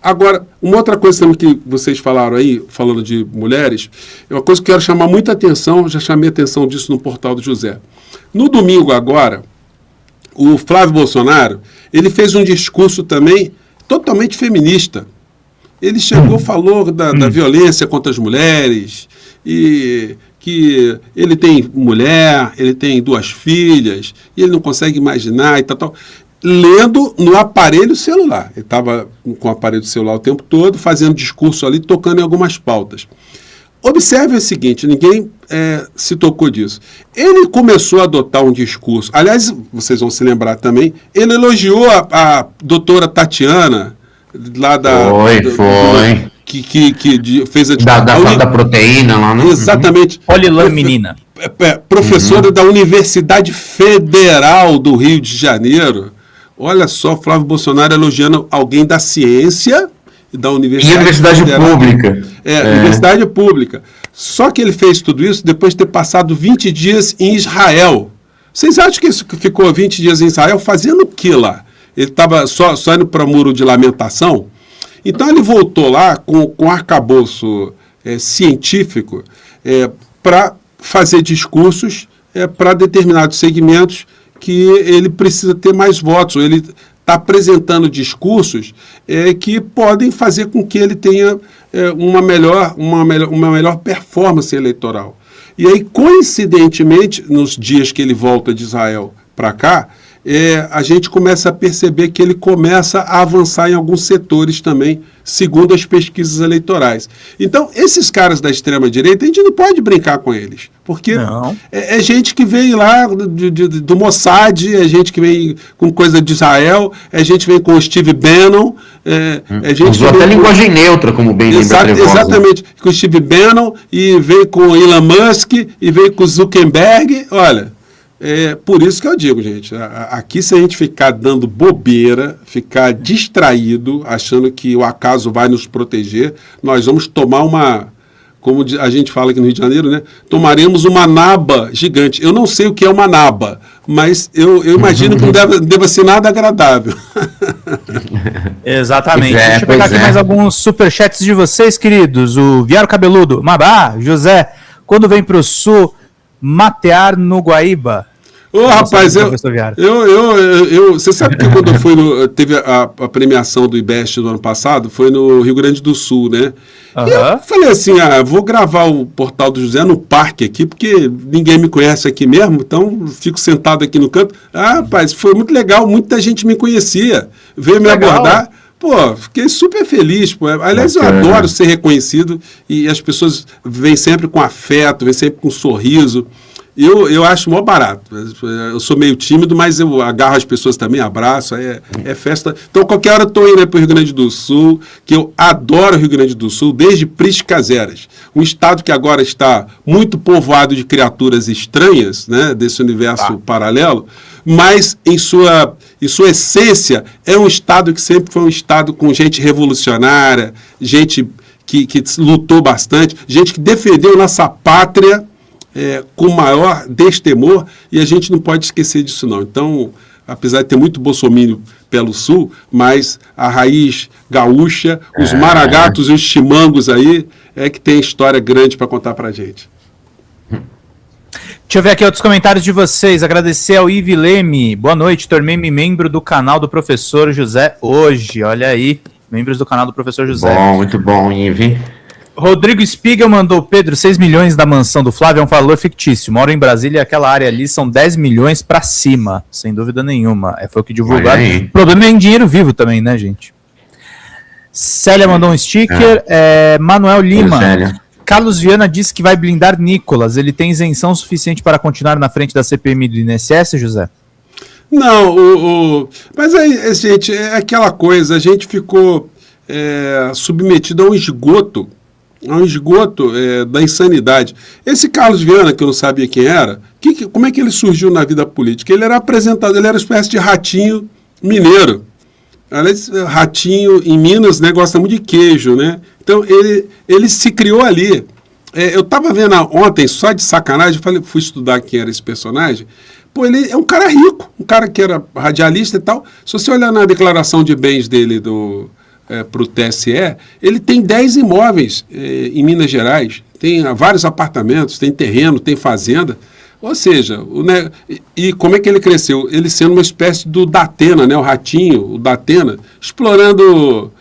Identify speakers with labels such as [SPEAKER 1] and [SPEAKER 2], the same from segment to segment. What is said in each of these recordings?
[SPEAKER 1] Agora, uma outra coisa também que vocês falaram aí, falando de mulheres, é uma coisa que eu quero chamar muita atenção, já chamei atenção disso no portal do José. No domingo agora, o Flávio Bolsonaro, ele fez um discurso também totalmente feminista. Ele chegou, falou da violência contra as mulheres, e que ele tem mulher, ele tem 2 filhas, e ele não consegue imaginar e tal. Lendo no aparelho celular. Ele estava com o aparelho celular o tempo todo, fazendo discurso ali, tocando em algumas pautas. Observe o seguinte, ninguém se tocou disso. Ele começou a adotar um discurso, aliás, vocês vão se lembrar também, ele elogiou a doutora Tatiana, lá da...
[SPEAKER 2] Foi.
[SPEAKER 1] Que fez a
[SPEAKER 2] da proteína lá, né?
[SPEAKER 1] Exatamente.
[SPEAKER 3] Polilaminina.
[SPEAKER 1] Professora da Universidade Federal do Rio de Janeiro. Olha só, Flávio Bolsonaro elogiando alguém da ciência e da
[SPEAKER 2] Universidade Pública.
[SPEAKER 1] Universidade Pública. Só que ele fez tudo isso depois de ter passado 20 dias em Israel. Vocês acham que ficou 20 dias em Israel fazendo o que lá? Ele estava só indo para o Muro de Lamentação? Então ele voltou lá com arcabouço científico para fazer discursos para determinados segmentos que ele precisa ter mais votos. Ele está apresentando discursos que podem fazer com que ele tenha uma melhor performance eleitoral. E aí, coincidentemente, nos dias que ele volta de Israel para cá, a gente começa a perceber que ele começa a avançar em alguns setores também, segundo as pesquisas eleitorais. Então, esses caras da extrema-direita, a gente não pode brincar com eles, porque é gente que vem lá do Mossad, é gente que vem com coisa de Israel, é gente que vem com o Steve Bannon,
[SPEAKER 2] usou até linguagem neutra, como bem lembra Trevosa.
[SPEAKER 1] Exatamente, com o Steve Bannon, e vem com o Elon Musk, e vem com o Zuckerberg, olha... por isso que eu digo, gente, aqui se a gente ficar dando bobeira, ficar distraído, achando que o acaso vai nos proteger, nós vamos tomar como a gente fala aqui no Rio de Janeiro, né? Tomaremos uma naba gigante. Eu não sei o que é uma naba, mas eu imagino que não deva ser nada agradável.
[SPEAKER 3] Exatamente. Deixa eu pegar aqui mais alguns superchats de vocês, queridos. O Viário Cabeludo, Mabá, José, quando vem para o Sul... matear no Guaíba.
[SPEAKER 1] Rapaz, você sabe que quando teve a premiação do IBEST do ano passado, foi no Rio Grande do Sul, né? E eu falei assim, vou gravar o Portal do José no parque aqui, porque ninguém me conhece aqui mesmo, então fico sentado aqui no canto. Rapaz, foi muito legal, muita gente me conhecia, veio me abordar. Pô, fiquei super feliz. Pô. Aliás, eu adoro ser reconhecido e as pessoas vêm sempre com afeto, vêm sempre com sorriso. Eu acho mó barato. Eu sou meio tímido, mas eu agarro as pessoas também, abraço, é festa. Então, qualquer hora eu estou indo para o Rio Grande do Sul, que eu adoro o Rio Grande do Sul, desde Priscas, um estado que agora está muito povoado de criaturas estranhas, né, desse universo paralelo, mas em sua essência é um estado que sempre foi um estado com gente revolucionária, gente que lutou bastante, gente que defendeu nossa pátria com maior destemor, e a gente não pode esquecer disso não. Então, apesar de ter muito bolsominion pelo sul, mas a raiz gaúcha, os maragatos e os chimangos aí, que tem história grande para contar para a gente.
[SPEAKER 3] Deixa eu ver aqui outros comentários de vocês. Agradecer ao Ivi Leme. Boa noite, tornei-me membro do canal do Professor José hoje. Olha aí, membros do canal do Professor José.
[SPEAKER 2] Bom, muito bom, Ivi.
[SPEAKER 3] Rodrigo Spiegel mandou, Pedro, 6 milhões da mansão do Flávio é um valor fictício. Moro em Brasília e aquela área ali são 10 milhões pra cima, sem dúvida nenhuma. Foi o que divulgaram. O problema é em dinheiro vivo também, né, gente? Célia mandou um sticker. Manuel Lima. Carlos Viana disse que vai blindar Nicolas. Ele tem isenção suficiente para continuar na frente da CPMI do INSS, José?
[SPEAKER 1] Não, mas aí, gente, é aquela coisa, a gente ficou submetido a um esgoto da insanidade. Esse Carlos Viana, que eu não sabia quem era, como é que ele surgiu na vida política? Ele era apresentado, ele era uma espécie de ratinho mineiro. Aliás, ratinho em Minas, né, gosta muito de queijo, né? Então, ele se criou ali. Eu estava vendo ontem, só de sacanagem, fui estudar quem era esse personagem. Pô, ele é um cara rico, um cara que era radialista e tal. Se você olhar na declaração de bens dele para o TSE, ele tem 10 imóveis em Minas Gerais, tem vários apartamentos, tem terreno, tem fazenda. Ou seja, e como é que ele cresceu? Ele sendo uma espécie do Datena, né? O ratinho, o Datena, explorando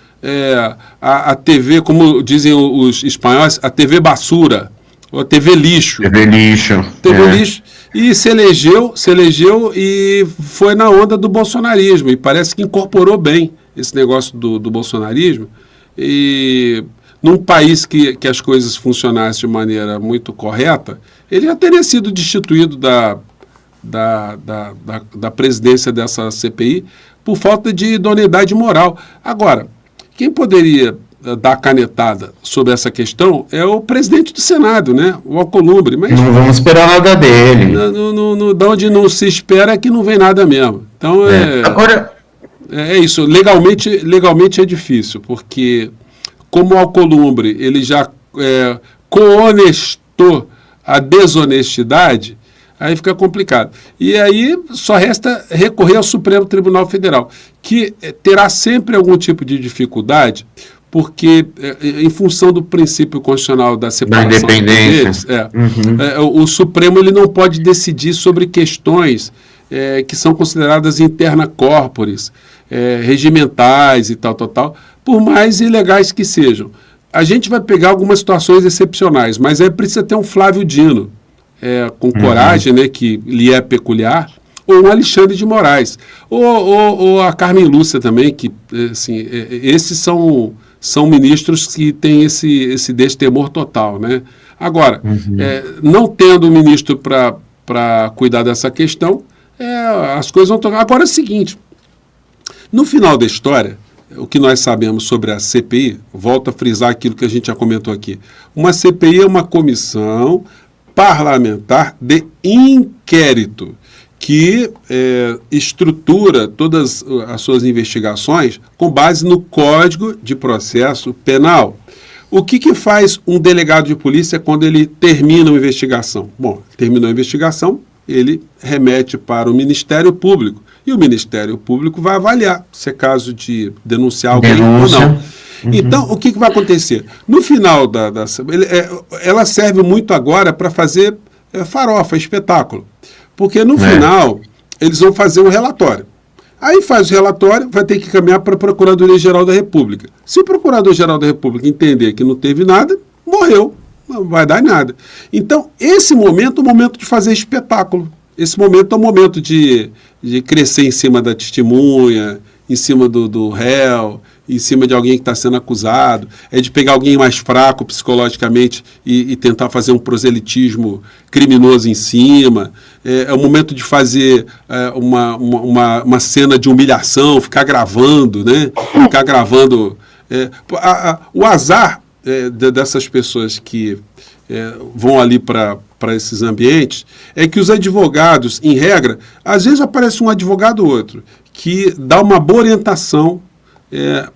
[SPEAKER 1] a TV, como dizem os espanhóis, a TV basura, ou a TV lixo.
[SPEAKER 2] TV lixo.
[SPEAKER 1] TV lixo. E se elegeu e foi na onda do bolsonarismo. E parece que incorporou bem esse negócio do bolsonarismo. E num país que as coisas funcionassem de maneira muito correta, ele já teria sido destituído da presidência dessa CPI por falta de idoneidade moral. Agora, quem poderia dar canetada sobre essa questão é o presidente do Senado, né? O Alcolumbre. Mas
[SPEAKER 2] não vamos esperar nada dele.
[SPEAKER 1] Da onde não se espera é que não vem nada mesmo. Então,
[SPEAKER 2] Agora...
[SPEAKER 1] é isso. Legalmente é difícil, porque como o Alcolumbre ele já cohonestou a desonestidade, aí fica complicado. E aí só resta recorrer ao Supremo Tribunal Federal, que terá sempre algum tipo de dificuldade, porque em função do princípio constitucional da separação dos poderes, o Supremo ele não pode decidir sobre questões que são consideradas interna corporis, regimentais e tal, por mais ilegais que sejam. A gente vai pegar algumas situações excepcionais, mas aí precisa ter um Flávio Dino, com coragem, né, que lhe é peculiar, ou um Alexandre de Moraes, ou a Carmen Lúcia também, que assim, esses são ministros que têm esse destemor total, né? Agora, não tendo um ministro para cuidar dessa questão, as coisas vão tocar. Agora é o seguinte, no final da história, o que nós sabemos sobre a CPI, volto a frisar aquilo que a gente já comentou aqui, uma CPI é uma comissão parlamentar de inquérito que estrutura todas as suas investigações com base no Código de Processo Penal. O que faz um delegado de polícia quando ele termina uma investigação? Bom, terminou a investigação, ele remete para o Ministério Público. E o Ministério Público vai avaliar se é caso de denunciar alguém ou não. Então, o que vai acontecer? No final ela serve muito agora para fazer farofa, espetáculo. Porque no final, eles vão fazer um relatório. Aí faz o relatório, vai ter que caminhar para a Procuradoria-Geral da República. Se o Procurador-Geral da República entender que não teve nada, morreu. Não vai dar nada. Então, esse momento é o momento de fazer espetáculo. Esse momento é o momento de crescer em cima da testemunha, em cima do réu, em cima de alguém que está sendo acusado, é de pegar alguém mais fraco psicologicamente e tentar fazer um proselitismo criminoso em cima, é o momento de fazer uma cena de humilhação, ficar gravando, né? Ficar gravando. O azar dessas pessoas que vão ali para esses ambientes é que os advogados, em regra, às vezes aparece um advogado ou outro, que dá uma boa orientação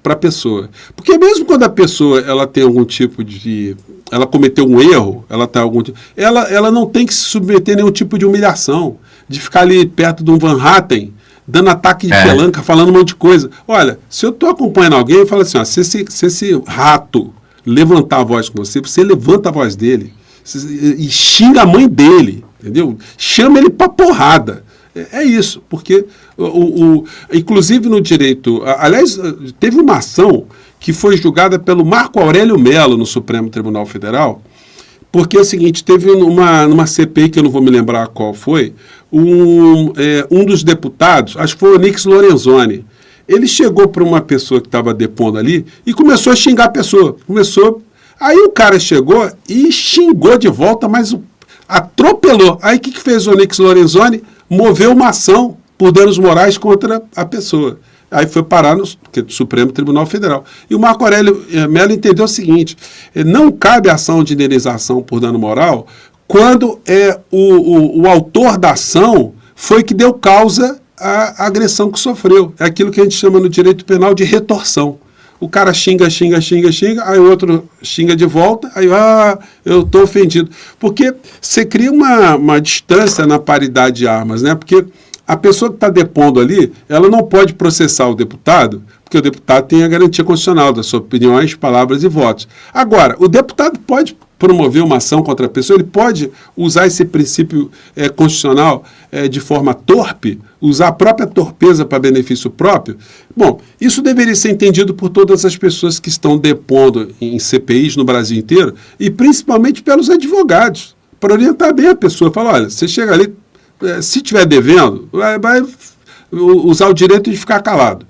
[SPEAKER 1] para a pessoa. Porque mesmo quando a pessoa ela tem algum tipo de... ela cometeu um erro, ela não tem que se submeter a nenhum tipo de humilhação, de ficar ali perto de um Van Hatten, dando ataque de pelanca, falando um monte de coisa. Olha, se eu estou acompanhando alguém, eu falo assim, ó, se esse rato levantar a voz com você, você levanta a voz dele e xinga a mãe dele, entendeu? Chama ele para porrada. É isso, porque inclusive no direito, aliás, teve uma ação que foi julgada pelo Marco Aurélio Mello no Supremo Tribunal Federal, porque é o seguinte, teve numa CPI, que eu não vou me lembrar qual foi, um dos deputados, acho que foi o Onyx Lorenzoni, ele chegou para uma pessoa que estava depondo ali e começou a xingar a pessoa, aí o cara chegou e xingou de volta, mas atropelou. Aí o que fez o Onyx Lorenzoni? Moveu uma ação por danos morais contra a pessoa. Aí foi parar no Supremo Tribunal Federal. E o Marco Aurélio Mello entendeu o seguinte, não cabe ação de indenização por dano moral quando o autor da ação foi que deu causa à agressão que sofreu. É aquilo que a gente chama no direito penal de retorção. O cara xinga, aí o outro xinga de volta, aí eu estou ofendido. Porque você cria uma distância na paridade de armas, né? Porque a pessoa que está depondo ali, ela não pode processar o deputado, porque o deputado tem a garantia constitucional das suas opiniões, palavras e votos. Agora, o deputado pode promover uma ação contra a pessoa, ele pode usar esse princípio constitucional de forma torpe, usar a própria torpeza para benefício próprio. Bom, isso deveria ser entendido por todas as pessoas que estão depondo em CPIs no Brasil inteiro, e principalmente pelos advogados, para orientar bem a pessoa. Falar, olha, você chega ali, se estiver devendo, vai usar o direito de ficar calado.